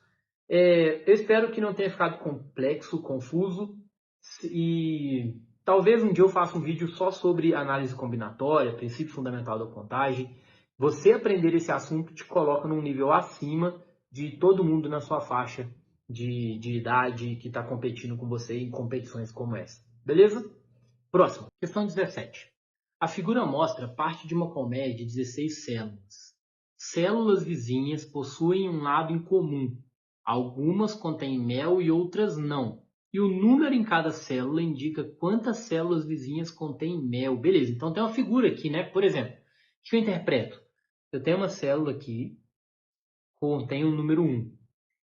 Eu espero que não tenha ficado complexo, confuso, e talvez um dia eu faça um vídeo só sobre análise combinatória, princípio fundamental da contagem. Você aprender esse assunto te coloca num nível acima de todo mundo na sua faixa de idade que está competindo com você em competições como essa. Beleza? Próximo, questão 17. A figura mostra parte de uma colmeia de 16 células. Células vizinhas possuem um lado em comum. Algumas contêm mel e outras não. E o número em cada célula indica quantas células vizinhas contêm mel. Beleza, então tem uma figura aqui, né? Por exemplo, o que eu interpreto? Eu tenho uma célula aqui, contém o número 1.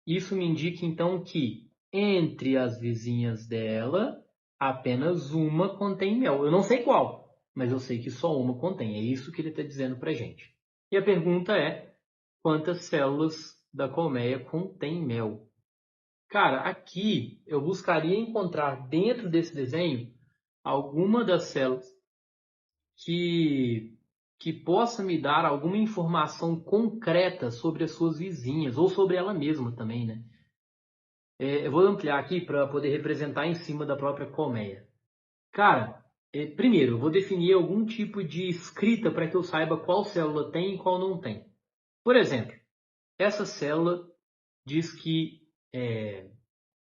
Isso me indica então que entre as vizinhas dela, apenas uma contém mel. Eu não sei qual, mas eu sei que só uma contém. É isso que ele está dizendo para a gente. E a pergunta é, quantas células da colmeia contém mel? Cara, aqui eu buscaria encontrar dentro desse desenho alguma das células que possa me dar alguma informação concreta sobre as suas vizinhas, ou sobre ela mesma também, né? Eu vou ampliar aqui para poder representar em cima da própria colmeia. Cara, primeiro, eu vou definir algum tipo de escrita para que eu saiba qual célula tem e qual não tem. Por exemplo, essa célula diz que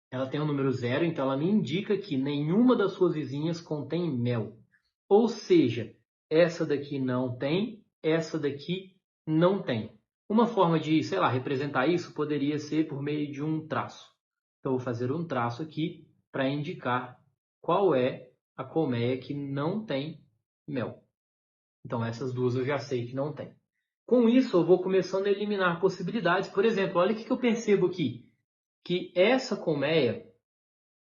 ela tem o número 0, então ela me indica que nenhuma das suas vizinhas contém mel. Ou seja, essa daqui não tem, essa daqui não tem. Uma forma de, sei lá, representar isso poderia ser por meio de um traço. Então, eu vou fazer um traço aqui para indicar qual é a colmeia que não tem mel. Então, essas duas eu já sei que não tem. Com isso, eu vou começando a eliminar possibilidades. Por exemplo, olha o que eu percebo aqui. Que essa colmeia,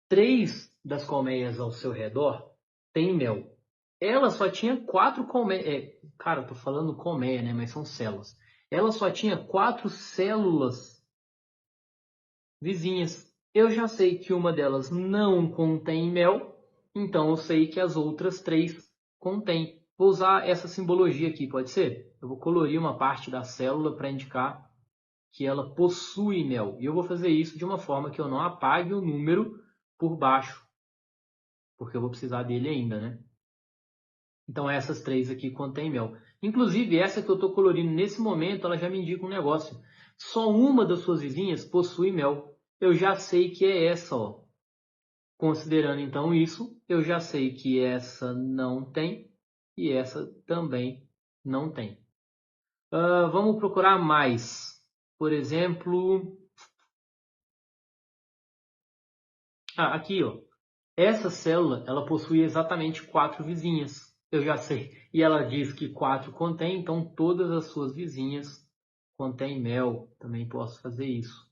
3 das colmeias ao seu redor têm mel. Ela só tinha 4 colmeias. Cara, eu tô falando colmeia, né? Mas são células. Ela só tinha 4 células vizinhas. Eu já sei que uma delas não contém mel, então eu sei que as outras 3 contêm. Vou usar essa simbologia aqui, pode ser? Eu vou colorir uma parte da célula para indicar que ela possui mel. E eu vou fazer isso de uma forma que eu não apague o número por baixo porque eu vou precisar dele ainda, né? Então essas 3 aqui contêm mel. Inclusive, essa que eu estou colorindo nesse momento, ela já me indica um negócio. Só uma das suas vizinhas possui mel. Eu já sei que é essa, ó. Considerando então isso, eu já sei que essa não tem e essa também não tem. Vamos procurar mais. Por exemplo, aqui, ó. Essa célula, ela possui exatamente 4 vizinhas. Eu já sei. E ela diz que 4 contém, então todas as suas vizinhas contêm mel. Também posso fazer isso.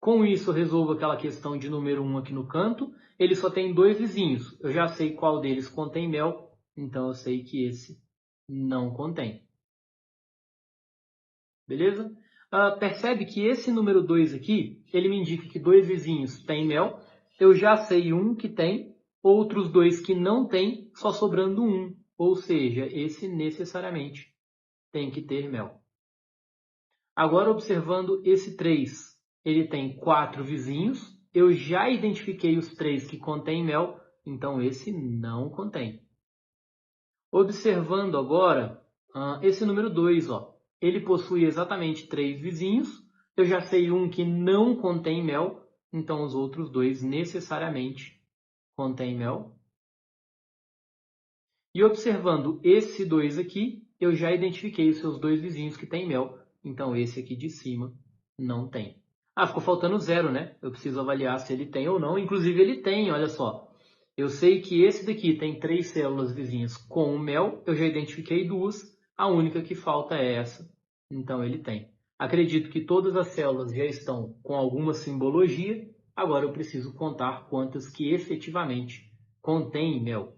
Com isso, eu resolvo aquela questão de número 1 aqui no canto. Ele só tem 2 vizinhos. Eu já sei qual deles contém mel, então eu sei que esse não contém. Beleza? Percebe que esse número 2 aqui, ele me indica que 2 vizinhos têm mel. Eu já sei um que tem, outros 2 que não têm, só sobrando um. Ou seja, esse necessariamente tem que ter mel. Agora, observando esse 3, ele tem 4 vizinhos. Eu já identifiquei os 3 que contêm mel, então esse não contém. Observando agora esse número 2, ó, ele possui exatamente 3 vizinhos. Eu já sei um que não contém mel, então os outros 2 necessariamente contêm mel. E observando esse 2 aqui, eu já identifiquei os seus 2 vizinhos que têm mel, então esse aqui de cima não tem. Ficou faltando 0, né? Eu preciso avaliar se ele tem ou não. Inclusive ele tem, olha só. Eu sei que esse daqui tem 3 células vizinhas com mel, eu já identifiquei 2, a única que falta é essa, então ele tem. Acredito que todas as células já estão com alguma simbologia, agora eu preciso contar quantas que efetivamente contêm mel.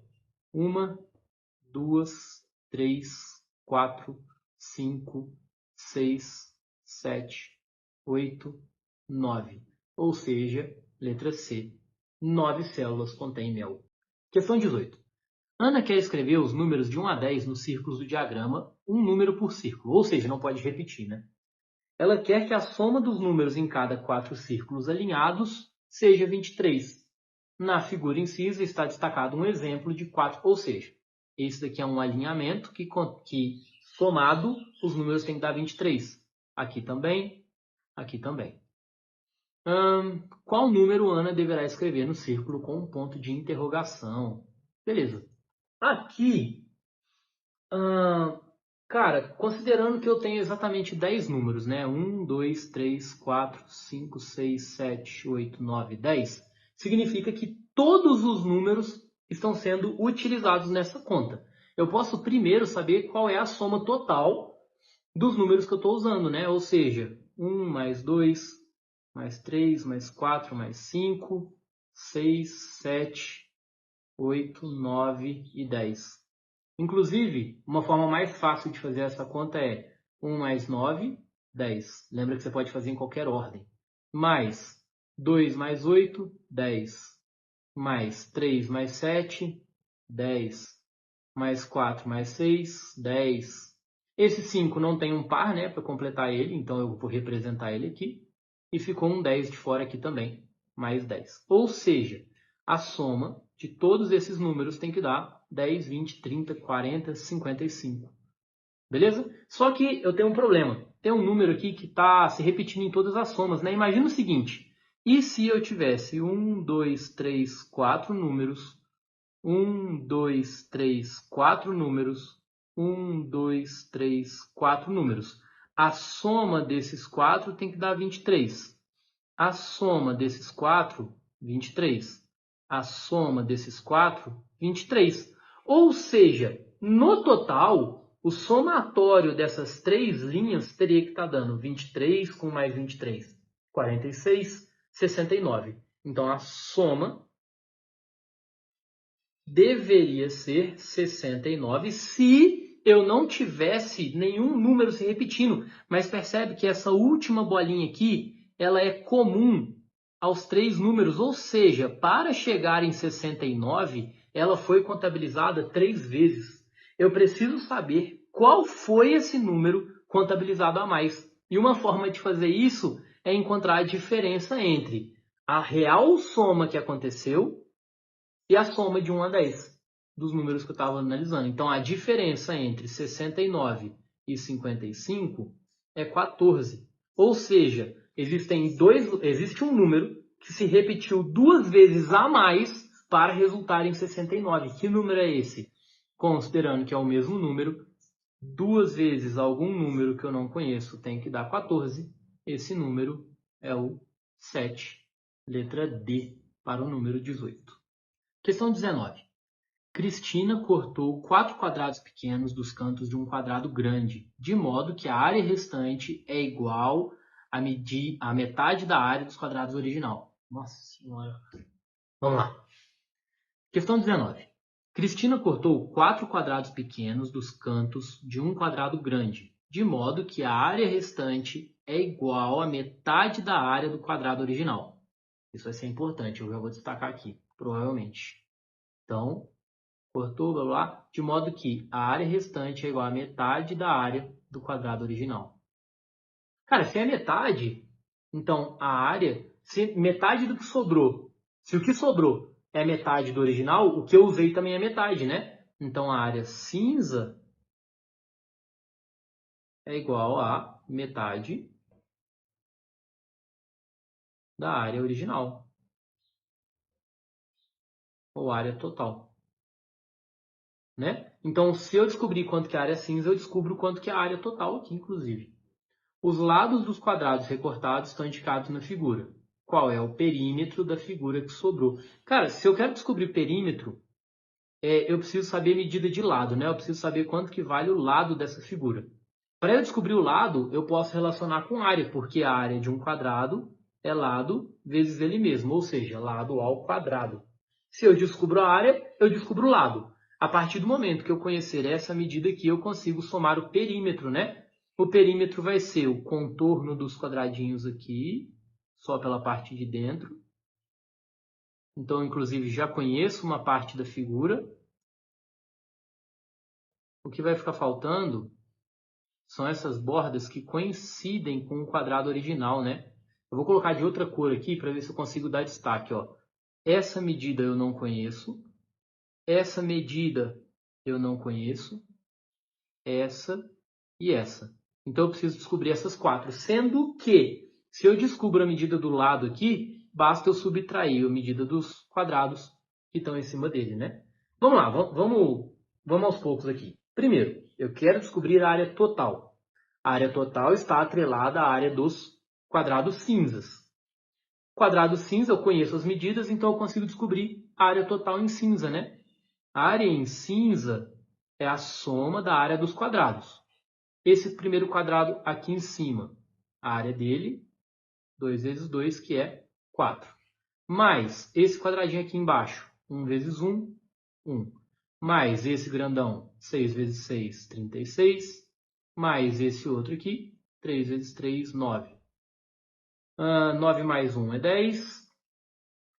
1, 2, 3, 4, 5, 6, 7, 8, 9. Ou seja, letra C, 9 células contêm mel. Questão 18. Ana quer escrever os números de 1 a 10 nos círculos do diagrama, um número por círculo, ou seja, não pode repetir, né? Ela quer que a soma dos números em cada 4 círculos alinhados seja 23. Na figura incisa está destacado um exemplo de 4, ou seja, esse daqui é um alinhamento que somado os números têm que dar 23. Aqui também, aqui também. Qual número Ana deverá escrever no círculo com um ponto de interrogação? Beleza. Aqui, cara, considerando que eu tenho exatamente 10 números, né? 1, 2, 3, 4, 5, 6, 7, 8, 9, 10, significa que todos os números estão sendo utilizados nessa conta. Eu posso primeiro saber qual é a soma total dos números que eu estou usando, né? Ou seja, 1 mais 2, mais 3, mais 4, mais 5, 6, 7, 8, 9 e 10. Inclusive, uma forma mais fácil de fazer essa conta é 1 mais 9, 10. Lembra que você pode fazer em qualquer ordem. Mais 2 mais 8, 10. Mais 3 mais 7, 10. Mais 4 mais 6, 10. Esse 5 não tem um par, né, para completar ele, então eu vou representar ele aqui. E ficou um 10 de fora aqui também, mais 10. Ou seja, a soma de todos esses números tem que dar 10, 20, 30, 40, 55. Beleza? Só que eu tenho um problema. Tem um número aqui que está se repetindo em todas as somas, né? Imagina o seguinte. E se eu tivesse 1, 2, 3, 4 números, 1, 2, 3, 4 números, 1, 2, 3, 4 números. A soma desses 4 tem que dar 23. A soma desses 4, 23. A soma desses 4, 23. Ou seja, no total, o somatório dessas 3 linhas teria que estar dando 23 com mais 23, 46, 69. Então, a soma deveria ser 69 se eu não tivesse nenhum número se repetindo. Mas percebe que essa última bolinha aqui, ela é comum aos 3 números, ou seja, para chegar em 69, ela foi contabilizada 3 vezes. Eu preciso saber qual foi esse número contabilizado a mais. E uma forma de fazer isso é encontrar a diferença entre a real soma que aconteceu e a soma de 1 a 10 dos números que eu estava analisando. Então, a diferença entre 69 e 55 é 14. Ou seja, existe um número que se repetiu 2 vezes a mais para resultar em 69. Que número é esse? Considerando que é o mesmo número, 2 vezes algum número que eu não conheço tem que dar 14. Esse número é o 7, letra D, para o número 18. Questão 19. Cristina cortou 4 quadrados pequenos dos cantos de um quadrado grande, de modo que a área restante é igual à metade da área dos quadrados original. Nossa Senhora. Vamos lá. Questão 19. Cristina cortou 4 quadrados pequenos dos cantos de um quadrado grande, de modo que a área restante é igual à metade da área do quadrado original. Isso vai ser importante, eu já vou destacar aqui, provavelmente. Então, cortou, blá, blá, de modo que a área restante é igual à metade da área do quadrado original. Cara, se é metade, então a área, se metade do que sobrou, se o que sobrou é metade do original, o que eu usei também é metade, né? Então a área cinza é igual a metade da área original, ou área total. Né? Então, se eu descobrir quanto que é a área cinza, eu descubro quanto que é a área total aqui, inclusive. Os lados dos quadrados recortados estão indicados na figura. Qual é o perímetro da figura que sobrou? Cara, se eu quero descobrir perímetro, eu preciso saber a medida de lado, né? Eu preciso saber quanto que vale o lado dessa figura. Para eu descobrir o lado, eu posso relacionar com área, porque a área de um quadrado é lado vezes ele mesmo, ou seja, lado ao quadrado. Se eu descubro a área, eu descubro o lado. A partir do momento que eu conhecer essa medida aqui, eu consigo somar o perímetro, né? O perímetro vai ser o contorno dos quadradinhos aqui, só pela parte de dentro. Então, inclusive, já conheço uma parte da figura. O que vai ficar faltando são essas bordas que coincidem com o quadrado original, né? Eu vou colocar de outra cor aqui para ver se eu consigo dar destaque, ó. Essa medida eu não conheço. Essa medida eu não conheço. Essa e essa. Então eu preciso descobrir essas 4. Sendo que, se eu descubro a medida do lado aqui, basta eu subtrair a medida dos quadrados que estão em cima dele, né? Vamos lá, vamos aos poucos aqui. Primeiro, eu quero descobrir a área total. A área total está atrelada à área dos quadrados cinzas. Quadrado cinza, eu conheço as medidas, então eu consigo descobrir a área total em cinza, né? A área em cinza é a soma da área dos quadrados. Esse primeiro quadrado aqui em cima, a área dele, 2 vezes 2, que é 4. Mais esse quadradinho aqui embaixo, 1 vezes 1, 1. Mais esse grandão, 6 vezes 6, 36. Mais esse outro aqui, 3 vezes 3, 9. 9 mais 1 é 10.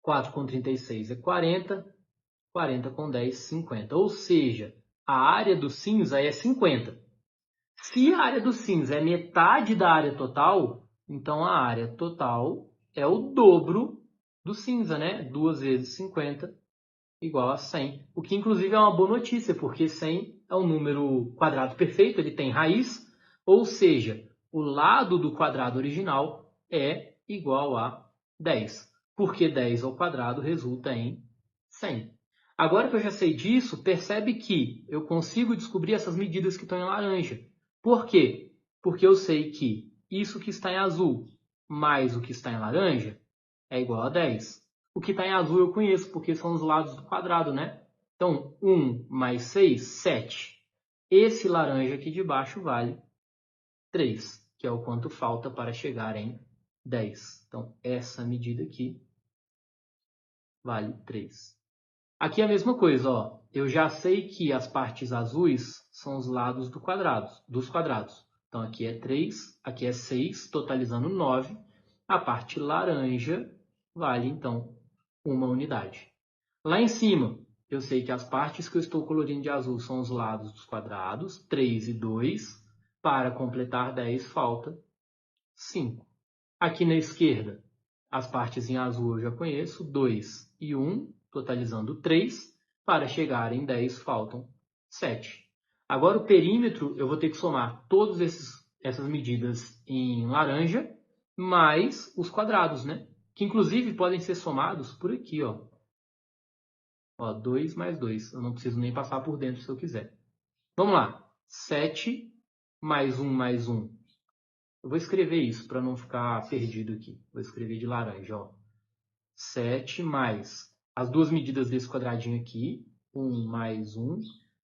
4 com 36 é 40. 40 com 10, 50. Ou seja, a área do cinza é 50. Se a área do cinza é metade da área total, então a área total é o dobro do cinza, né? 2 vezes 50 igual a 100. O que, inclusive, é uma boa notícia, porque 100 é um número quadrado perfeito, ele tem raiz, ou seja, o lado do quadrado original é igual a 10, porque 10 ao quadrado resulta em 100. Agora que eu já sei disso, percebe que eu consigo descobrir essas medidas que estão em laranja. Por quê? Porque eu sei que isso que está em azul mais o que está em laranja é igual a 10. O que está em azul eu conheço, porque são os lados do quadrado, né? Então, 1 mais 6, 7. Esse laranja aqui de baixo vale 3, que é o quanto falta para chegar em 10. Então, essa medida aqui vale 3. Aqui é a mesma coisa, ó. Eu já sei que as partes azuis são os lados dos quadrados. Então, aqui é 3, aqui é 6, totalizando 9. A parte laranja vale, então, 1 unidade. Lá em cima, eu sei que as partes que eu estou colorindo de azul são os lados dos quadrados, 3 e 2. Para completar 10, falta 5. Aqui na esquerda, as partes em azul eu já conheço, 2 e 1. totalizando 3. Para chegar em 10, faltam 7. Agora o perímetro, eu vou ter que somar todas essas medidas em laranja, mais os quadrados, né? Que inclusive podem ser somados por aqui, ó. Ó, 2 mais 2. Eu não preciso nem passar por dentro se eu quiser. Vamos lá. 7 mais 1 mais 1. Eu vou escrever isso para não ficar perdido aqui. Vou escrever de laranja, ó. 7 mais as duas medidas desse quadradinho aqui. 1 mais 1.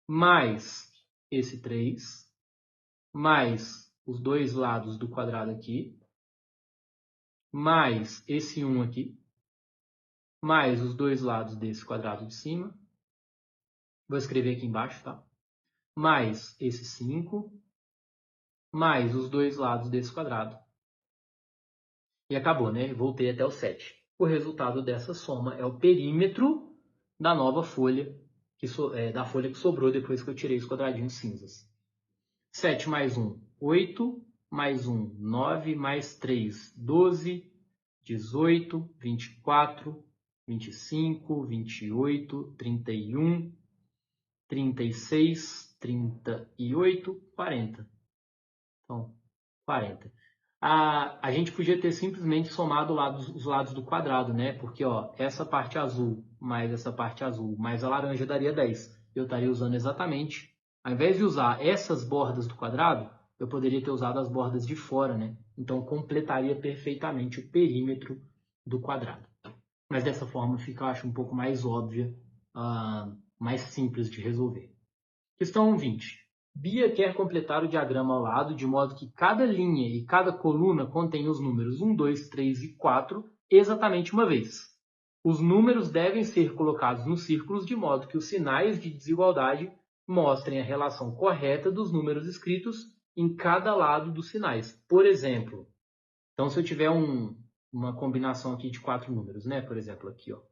Mais esse 3. Mais os dois lados do quadrado aqui. Mais esse 1 aqui. Mais os dois lados desse quadrado de cima. Vou escrever aqui embaixo, tá? Mais esse 5. Mais os dois lados desse quadrado. E acabou, né? Voltei até o 7. O resultado dessa soma é o perímetro da nova folha, da folha que sobrou depois que eu tirei os quadradinhos cinzas. 7 mais 1, 8. Mais 1, 9. Mais 3, 12. 18, 24, 25, 28, 31, 36, 38, 40. Então, 40. A gente podia ter simplesmente somado os lados do quadrado, né? Porque ó, essa parte azul mais essa parte azul mais a laranja daria 10. Eu estaria usando exatamente, ao invés de usar essas bordas do quadrado, eu poderia ter usado as bordas de fora, né? Então completaria perfeitamente o perímetro do quadrado. Mas dessa forma fica, eu acho, um pouco mais óbvia, mais simples de resolver. Questão 20. Bia quer completar o diagrama ao lado de modo que cada linha e cada coluna contém os números 1, 2, 3 e 4 exatamente uma vez. Os números devem ser colocados nos círculos de modo que os sinais de desigualdade mostrem a relação correta dos números escritos em cada lado dos sinais. Por exemplo, então se eu tiver uma combinação aqui de 4 números, né? Por exemplo, aqui, ó,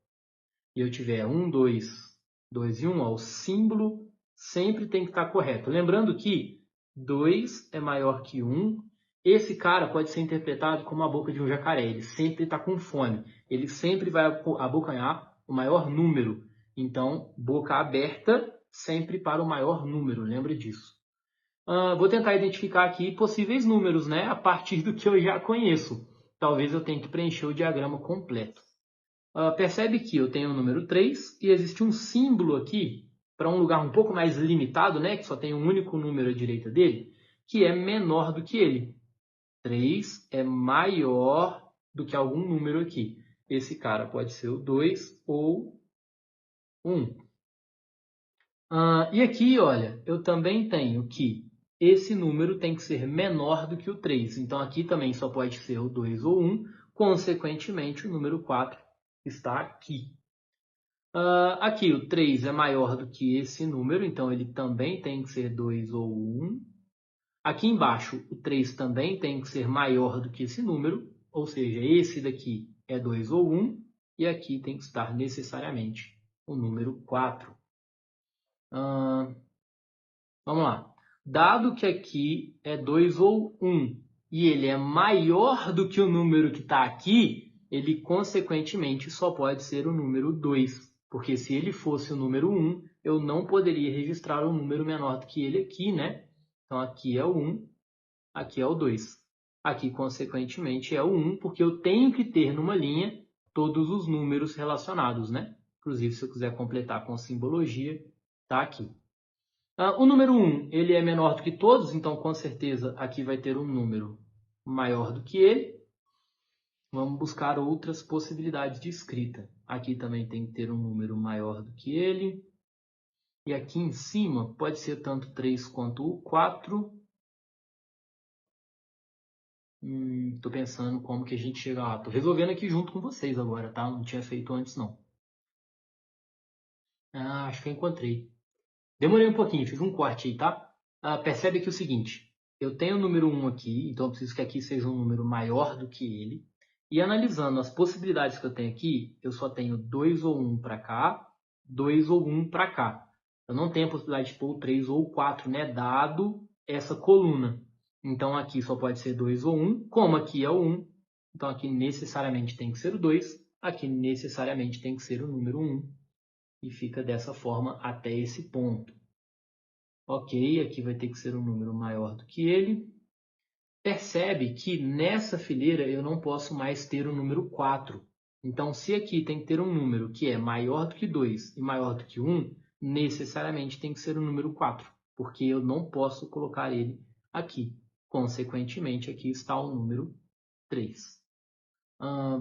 e eu tiver 1, 2, 2 e 1, ó, o símbolo sempre tem que estar correto. Lembrando que 2 é maior que 1. Esse cara pode ser interpretado como a boca de um jacaré. Ele sempre está com fome. Ele sempre vai abocanhar o maior número. Então, boca aberta sempre para o maior número. Lembre disso. Vou tentar identificar aqui possíveis números, né? A partir do que eu já conheço. Talvez eu tenha que preencher o diagrama completo. Percebe que eu tenho o número 3 e existe um símbolo aqui para um lugar um pouco mais limitado, né, que só tem um único número à direita dele, que é menor do que ele. 3 é maior do que algum número aqui. Esse cara pode ser o 2 ou 1. E aqui, olha, eu também tenho que esse número tem que ser menor do que o 3. Então, aqui também só pode ser o 2 ou 1. Consequentemente, o número 4 está aqui. Aqui o 3 é maior do que esse número, então ele também tem que ser 2 ou 1. Aqui embaixo, o 3 também tem que ser maior do que esse número, ou seja, esse daqui é 2 ou 1, e aqui tem que estar necessariamente o número 4. Vamos lá. Dado que aqui é 2 ou 1 e ele é maior do que o número que está aqui, ele consequentemente só pode ser o número 2. Porque se ele fosse o número 1, eu não poderia registrar um número menor do que ele aqui, né? Então aqui é o 1, aqui é o 2. Aqui, consequentemente, é o 1, porque eu tenho que ter numa linha todos os números relacionados, né? Inclusive, se eu quiser completar com simbologia, está aqui. O número 1, ele é menor do que todos, então com certeza aqui vai ter um número maior do que ele. Vamos buscar outras possibilidades de escrita. Aqui também tem que ter um número maior do que ele. E aqui em cima pode ser tanto 3 quanto o 4. Estou pensando como que a gente chega lá. Estou resolvendo aqui junto com vocês agora, tá? Não tinha feito antes, não. Acho que eu encontrei. Demorei um pouquinho, fiz um corte aí, tá? Percebe aqui o seguinte. Eu tenho o número 1 aqui, então eu preciso que aqui seja um número maior do que ele. E analisando as possibilidades que eu tenho aqui, eu só tenho 2 ou 1 para cá, 2 ou 1 para cá. Eu não tenho a possibilidade de pôr 3 ou 4, né? Dado essa coluna. Então aqui só pode ser 2 ou 1, como aqui é o 1. Então aqui necessariamente tem que ser o 2, aqui necessariamente tem que ser o número 1. e fica dessa forma até esse ponto. Ok, aqui vai ter que ser um número maior do que ele. Percebe que nessa fileira eu não posso mais ter o número 4. Então, se aqui tem que ter um número que é maior do que 2 e maior do que 1, necessariamente tem que ser o número 4, porque eu não posso colocar ele aqui. Consequentemente, aqui está o número 3.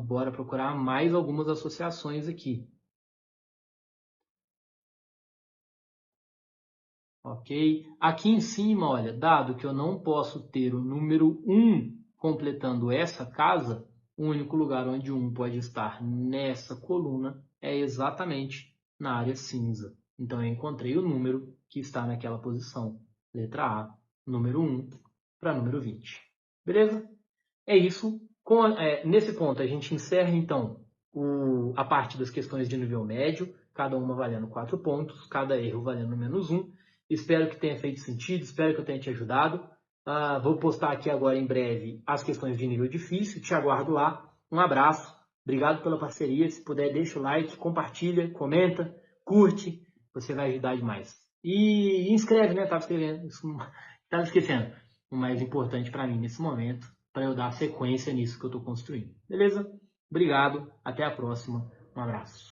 Bora procurar mais algumas associações aqui. Ok? Aqui em cima, olha, dado que eu não posso ter o número 1 completando essa casa, o único lugar onde 1 pode estar nessa coluna é exatamente na área cinza. Então, eu encontrei o número que está naquela posição. Letra A, número 1 para número 20. Beleza? É isso. Nesse ponto, a gente encerra, então, a parte das questões de nível médio, cada uma valendo 4 pontos, cada erro valendo menos 1. Espero que tenha feito sentido, espero que eu tenha te ajudado. Vou postar aqui agora em breve as questões de nível difícil, te aguardo lá. Um abraço, obrigado pela parceria. Se puder, deixa o like, compartilha, comenta, curte, você vai ajudar demais. E inscreve, né? Estava esquecendo. O mais importante para mim nesse momento, para eu dar sequência nisso que eu estou construindo. Beleza? Obrigado, até a próxima. Um abraço.